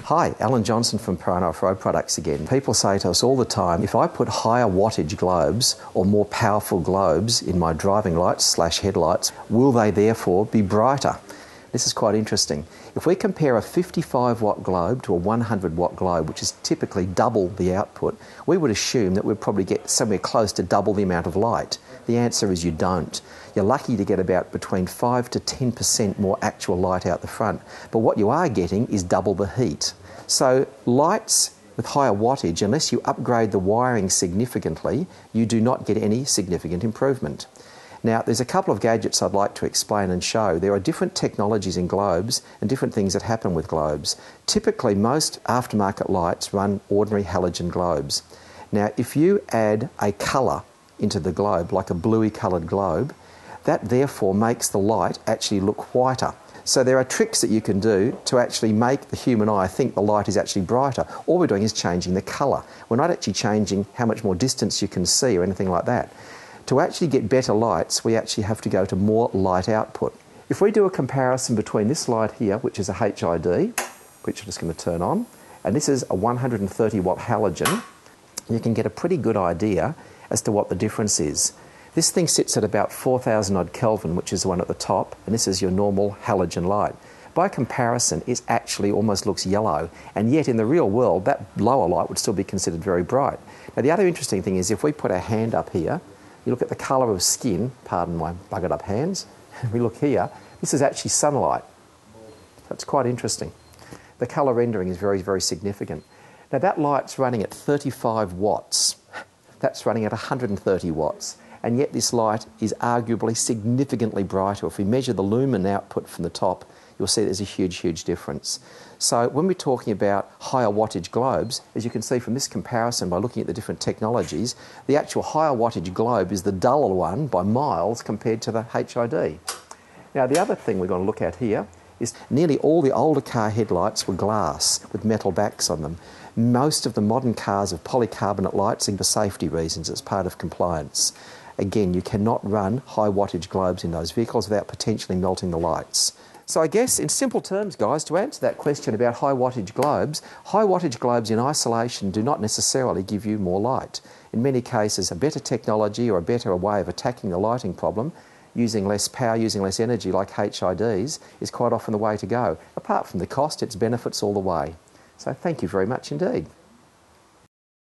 Hi, Alan Johnson from Piranha Offroad Products again. People say to us all the time, if I put higher wattage globes or more powerful globes in my driving lights / headlights, will they therefore be brighter? This is quite interesting. If we compare a 55 watt globe to a 100 watt globe, which is typically double the output, we would assume that we'd probably get somewhere close to double the amount of light. The answer is you don't. You're lucky to get about between 5 to 10% more actual light out the front, but what you are getting is double the heat. So lights with higher wattage, unless you upgrade the wiring significantly, you do not get any significant improvement. Now, there's a couple of gadgets I'd like to explain and show. There are different technologies in globes and different things that happen with globes. Typically, most aftermarket lights run ordinary halogen globes. Now, if you add a colour into the globe, like a bluey coloured globe, that therefore makes the light actually look whiter. So there are tricks that you can do to actually make the human eye think the light is actually brighter. All we're doing is changing the colour. We're not actually changing how much more distance you can see or anything like that. To actually get better lights, we actually have to go to more light output. If we do a comparison between this light here, which is a HID, which I'm just going to turn on, and this is a 130 watt halogen, you can get a pretty good idea as to what the difference is. This thing sits at about 4,000 odd Kelvin, which is the one at the top, and this is your normal halogen light. By comparison, it actually almost looks yellow, and yet in the real world, that lower light would still be considered very bright. Now, the other interesting thing is if we put our hand up here, you look at the colour of skin, pardon my buggered up hands, we look here, this is actually sunlight. That's quite interesting. The colour rendering is very, very significant. Now that light's running at 35 watts. That's running at 130 watts. And yet this light is arguably significantly brighter. If we measure the lumen output from the top, you'll see there's a huge, huge difference. So when we're talking about higher wattage globes, as you can see from this comparison by looking at the different technologies, the actual higher wattage globe is the duller one by miles compared to the HID. Now the other thing we're going to look at here is nearly all the older car headlights were glass with metal backs on them. Most of the modern cars have polycarbonate lights for safety reasons as part of compliance. Again, you cannot run high wattage globes in those vehicles without potentially melting the lights. So I guess in simple terms, guys, to answer that question about high wattage globes in isolation do not necessarily give you more light. In many cases, a better technology or a better way of attacking the lighting problem, using less power, using less energy like HIDs, is quite often the way to go. Apart from the cost, it's benefits all the way. So thank you very much indeed.